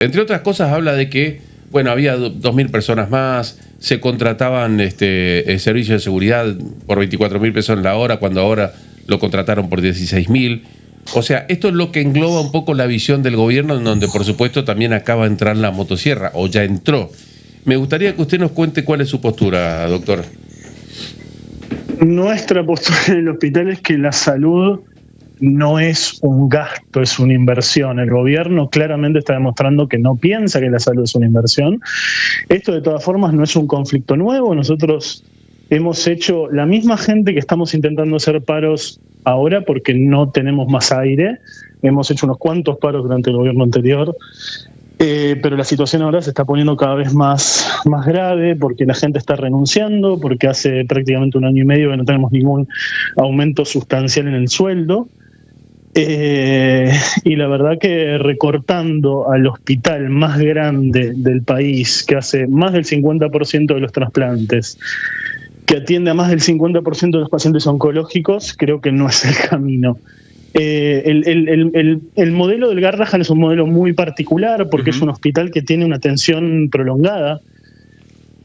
entre otras cosas habla de que, bueno, había 2.000 personas más, se contrataban servicios de seguridad por 24.000 pesos la hora, cuando ahora lo contrataron por 16.000. O sea, esto es lo que engloba un poco la visión del gobierno, en donde por supuesto también acaba de entrar la motosierra, o ya entró. Me gustaría que usted nos cuente cuál es su postura, doctor. Nuestra postura en el hospital es que la salud no es un gasto, es una inversión. El gobierno claramente está demostrando que no piensa que la salud es una inversión. Esto de todas formas no es un conflicto nuevo. Nosotros hemos hecho, la misma gente que estamos intentando hacer paros ahora porque no tenemos más aire, hemos hecho unos cuantos paros durante el gobierno anterior, pero la situación ahora se está poniendo cada vez más grave porque la gente está renunciando, porque hace prácticamente 1 año y medio que no tenemos ningún aumento sustancial en el sueldo. Y la verdad que recortando al hospital más grande del país, que hace más del 50% de los trasplantes, que atiende a más del 50% de los pacientes oncológicos, creo que no es el camino. El modelo del Garrahan es un modelo muy particular porque es un hospital que tiene una atención prolongada.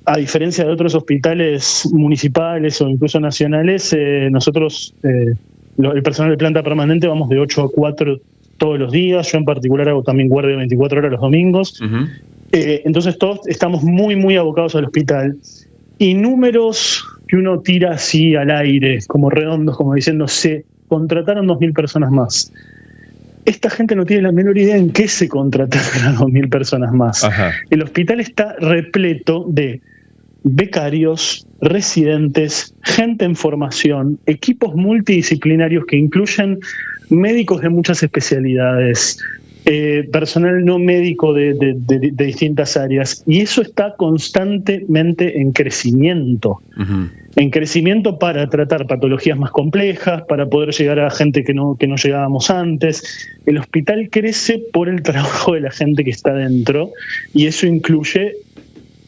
A diferencia de otros hospitales municipales o incluso nacionales, nosotros, el personal de planta permanente, vamos de 8 a 4 todos los días. Yo en particular hago también guardia de 24 horas los domingos. Entonces todos estamos muy abocados al hospital. Y números que uno tira así al aire, como redondos, como diciendo, se contrataron 2.000 personas más. Esta gente no tiene la menor idea en qué se contrataron a 2.000 personas más. Ajá. El hospital está repleto de becarios, residentes, gente en formación, equipos multidisciplinarios que incluyen médicos de muchas especialidades, personal no médico de distintas áreas, y eso está constantemente en crecimiento. En crecimiento para tratar patologías más complejas, para poder llegar a gente que no llegábamos antes. El hospital crece por el trabajo de la gente que está dentro, y eso incluye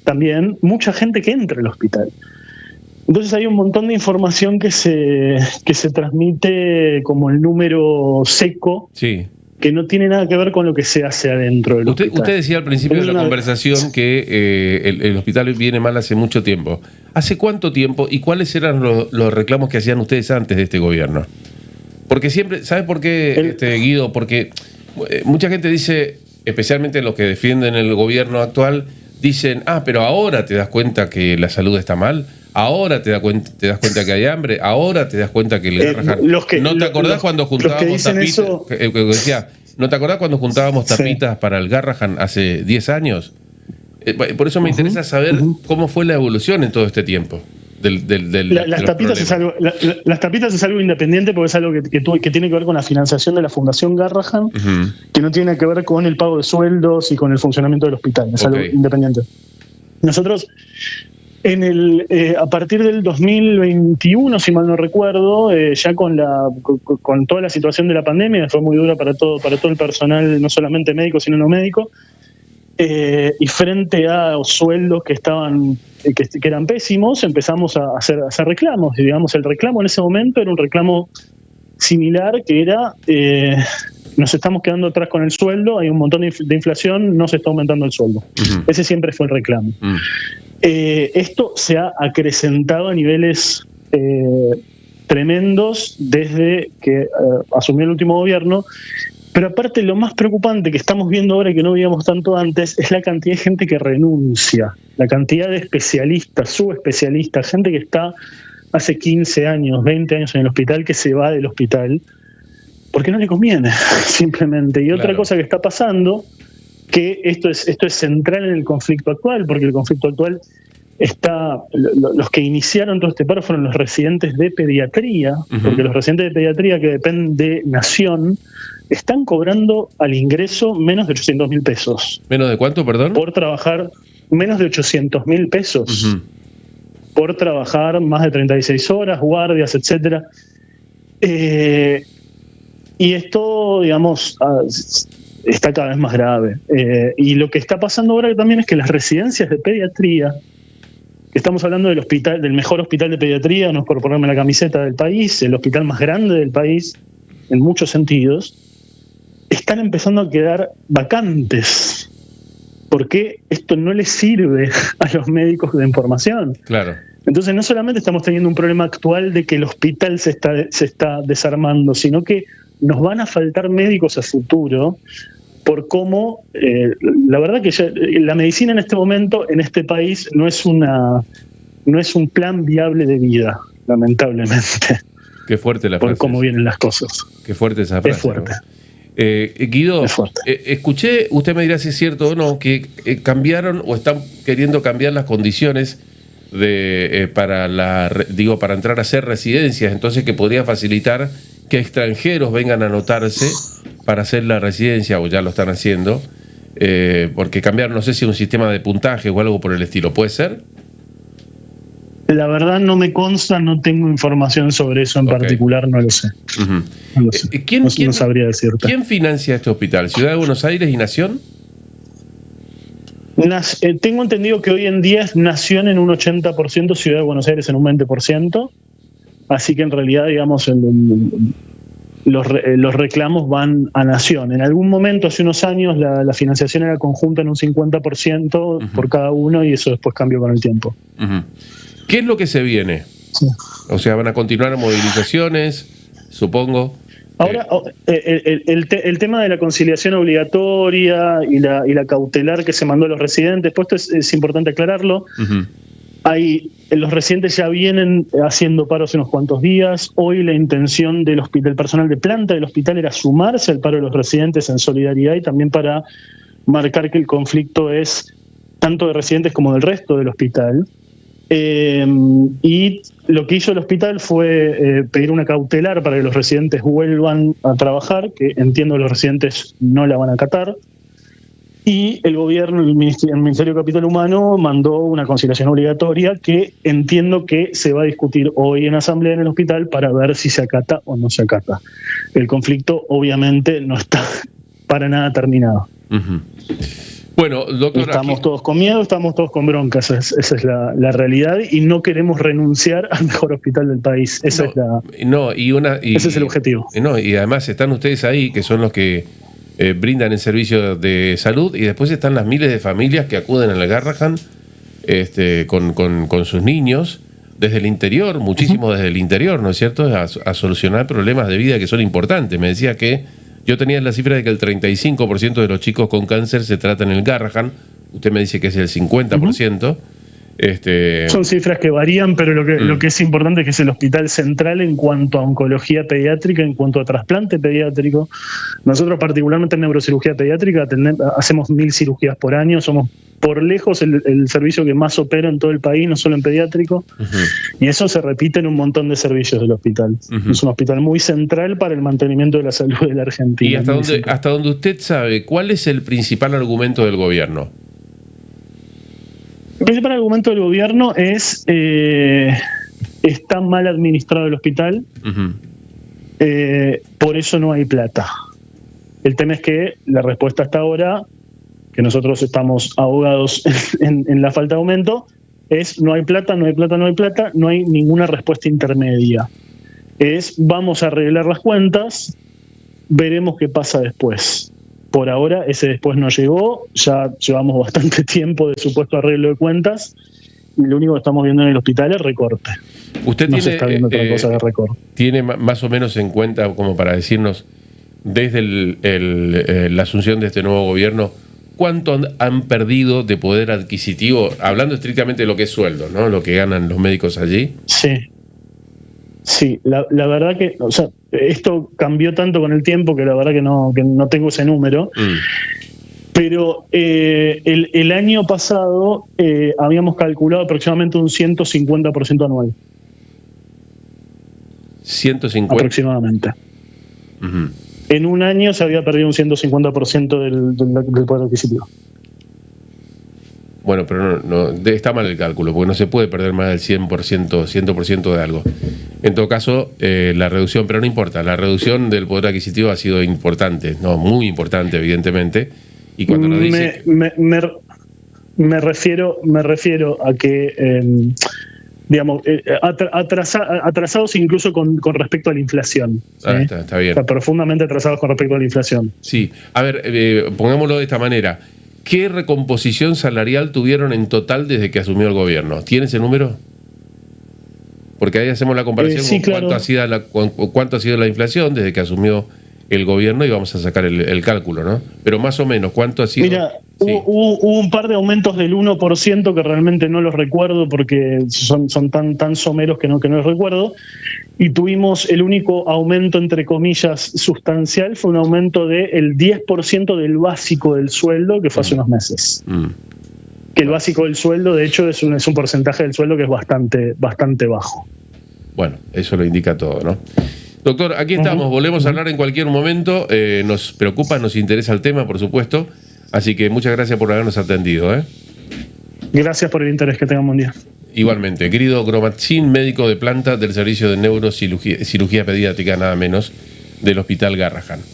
también mucha gente que entra al hospital. Entonces hay un montón de información que se transmite como el número seco, sí, que no tiene nada que ver con lo que se hace adentro del hospital. Usted decía al principio de la conversación que el hospital viene mal hace mucho tiempo. ¿Hace cuánto tiempo y cuáles eran los reclamos que hacían ustedes antes de este gobierno? Porque siempre, ¿sabe por qué, Guido? Porque mucha gente dice, especialmente los que defienden el gobierno actual, dicen, pero ahora te das cuenta que la salud está mal, ahora te das cuenta que hay hambre, ahora te das cuenta que el Garrahan... ¿No te acordás cuando juntábamos tapitas? ¿No te acordás cuando juntábamos tapitas para el Garrahan hace 10 años? Por eso me interesa saber cómo fue la evolución en todo este tiempo. Las tapitas es algo independiente porque es algo que tiene que ver con la financiación de la Fundación Garrahan, que no tiene que ver con el pago de sueldos y con el funcionamiento del hospital, es algo independiente. Nosotros, a partir del 2021, si mal no recuerdo, ya con toda la situación de la pandemia, fue muy dura para todo el personal, no solamente médico, sino no médico, y frente a sueldos que eran pésimos, empezamos a hacer reclamos. Y digamos, el reclamo en ese momento era un reclamo similar, que era nos estamos quedando atrás con el sueldo, hay un montón de inflación, no se está aumentando el sueldo. Ese siempre fue el reclamo. Esto se ha acrecentado a niveles tremendos desde que asumió el último gobierno. Pero aparte, lo más preocupante que estamos viendo ahora y que no veíamos tanto antes es la cantidad de gente que renuncia, la cantidad de especialistas, subespecialistas, gente que está hace 15 años, 20 años en el hospital, que se va del hospital porque no le conviene, simplemente. Y otra cosa que está pasando, que esto es central en el conflicto actual, porque el conflicto actual los que iniciaron todo este paro fueron los residentes de pediatría, porque los residentes de pediatría, que dependen de Nación, están cobrando al ingreso menos de 800.000 pesos. ¿Menos de cuánto, perdón? Por trabajar menos de 800.000 pesos. Por trabajar más de 36 horas, guardias, etcétera. Y esto, digamos, está cada vez más grave. Y lo que está pasando ahora también es que las residencias de pediatría, que estamos hablando del mejor hospital de pediatría, no es por ponerme la camiseta del país, el hospital más grande del país, en muchos sentidos, están empezando a quedar vacantes. ¿por qué esto no le sirve a los médicos de información? Claro. Entonces no solamente estamos teniendo un problema actual de que el hospital se está desarmando, sino que nos van a faltar médicos a futuro por cómo, la verdad que la medicina en este momento, en este país, no es un plan viable de vida, lamentablemente. Qué fuerte la frase. Por cómo vienen las cosas. Qué fuerte esa frase. Es fuerte. Guido, Es fuerte. Escuché, usted me dirá si es cierto o no, que cambiaron o están queriendo cambiar las condiciones para entrar a hacer residencias, entonces que podría facilitar que extranjeros vengan a anotarse para hacer la residencia, o ya lo están haciendo, porque cambiaron, no sé si un sistema de puntaje o algo por el estilo, ¿puede ser? La verdad no me consta, no tengo información sobre eso en particular, no lo sé. Uh-huh. No lo sé. No sabría decirte. ¿Quién financia este hospital? ¿Ciudad de Buenos Aires y Nación? Tengo entendido que hoy en día es Nación en un 80%, Ciudad de Buenos Aires en un 20%, así que en realidad, digamos, los reclamos van a Nación. En algún momento, hace unos años, la financiación era conjunta en un 50% por cada uno, y eso después cambió con el tiempo. Uh-huh. ¿Qué es lo que se viene? Sí. O sea, ¿van a continuar movilizaciones, supongo? Ahora, el tema de la conciliación obligatoria y la cautelar que se mandó a los residentes, pues esto es importante aclararlo. Uh-huh. Los residentes ya vienen haciendo paros unos cuantos días. Hoy la intención del personal de planta del hospital era sumarse al paro de los residentes en solidaridad y también para marcar que el conflicto es tanto de residentes como del resto del hospital. Y lo que hizo el hospital fue pedir una cautelar para que los residentes vuelvan a trabajar, que entiendo que los residentes no la van a acatar. Y el gobierno, el Ministerio de Capital Humano, mandó una conciliación obligatoria que entiendo que se va a discutir hoy en asamblea en el hospital para ver si se acata o no se acata. El conflicto obviamente no está para nada terminado. Uh-huh. Bueno, doctor, estamos todos con miedo, estamos todos con broncas, esa es la realidad, y no queremos renunciar al mejor hospital del país. Ese es el objetivo. Y además están ustedes ahí, que son los que brindan el servicio de salud, y después están las miles de familias que acuden al Garrahan con sus niños desde el interior, muchísimo desde el interior, ¿no es cierto?, a solucionar problemas de vida que son importantes. Me decía que yo tenía la cifra de que el 35% de los chicos con cáncer se tratan en el Garrahan. Usted me dice que es el 50%. Son cifras que varían, pero lo que es importante es que es el hospital central en cuanto a oncología pediátrica, en cuanto a trasplante pediátrico. Nosotros, particularmente en neurocirugía pediátrica, hacemos 1.000 cirugías por año. Somos por lejos el servicio que más opera en todo el país, no solo en pediátrico. Uh-huh. Y eso se repite en un montón de servicios del hospital. Uh-huh. Es un hospital muy central para el mantenimiento de la salud de la Argentina. ¿Y hasta donde usted sabe, cuál es el principal argumento del gobierno? El principal argumento del gobierno es está mal administrado el hospital, uh-huh. Por eso no hay plata. El tema es que la respuesta hasta ahora, que nosotros estamos ahogados en la falta de aumento, es no hay plata, no hay plata, no hay plata, no hay ninguna respuesta intermedia. Vamos a arreglar las cuentas, veremos qué pasa después. Por ahora ese después no llegó, ya llevamos bastante tiempo de supuesto arreglo de cuentas y lo único que estamos viendo en el hospital es recorte. ¿Usted no se está viendo otra cosa de recorte? ¿Tiene más o menos en cuenta, como para decirnos, desde la asunción de este nuevo gobierno, cuánto han perdido de poder adquisitivo, hablando estrictamente de lo que es sueldo, ¿no?, lo que ganan los médicos allí? Sí, la verdad que, o sea, esto cambió tanto con el tiempo que la verdad que no tengo ese número. Pero el año pasado habíamos calculado aproximadamente un 150% anual. 150. Aproximadamente. Uh-huh. En un año se había perdido un 150% del poder adquisitivo. Bueno, pero no, está mal el cálculo, porque no se puede perder más del 100% de algo. En todo caso, la reducción, pero no importa, la reducción del poder adquisitivo ha sido importante, no, muy importante, evidentemente. Y cuando lo dice... Me refiero a que, digamos, atrasados incluso con respecto a la inflación. Está bien. O sea, profundamente atrasados con respecto a la inflación. Sí, a ver, pongámoslo de esta manera. ¿qué recomposición salarial tuvieron en total desde que asumió el gobierno? ¿Tiene ese número? Porque ahí hacemos la comparación Sí, con claro. cuánto ha sido la inflación desde que asumió el gobierno y vamos a sacar el cálculo, ¿no? Pero más o menos, ¿cuánto ha sido? Mira, Sí. hubo un par de aumentos del 1% que realmente no los recuerdo porque son tan someros que no los recuerdo. Y tuvimos el único aumento, entre comillas, sustancial, fue un aumento del 10% del básico del sueldo, que fue hace unos meses. Que el básico del sueldo, de hecho, es un porcentaje del sueldo que es bastante bajo. Bueno, eso lo indica todo, ¿no? Doctor, aquí estamos, volvemos a hablar en cualquier momento. Nos preocupa, nos interesa el tema, por supuesto. Así que muchas gracias por habernos atendido, ¿eh? Gracias por el interés, que tengan buen día. Igualmente, querido Gromatzin, médico de planta del Servicio de Neurocirugía Pediátrica, nada menos, del Hospital Garrahan.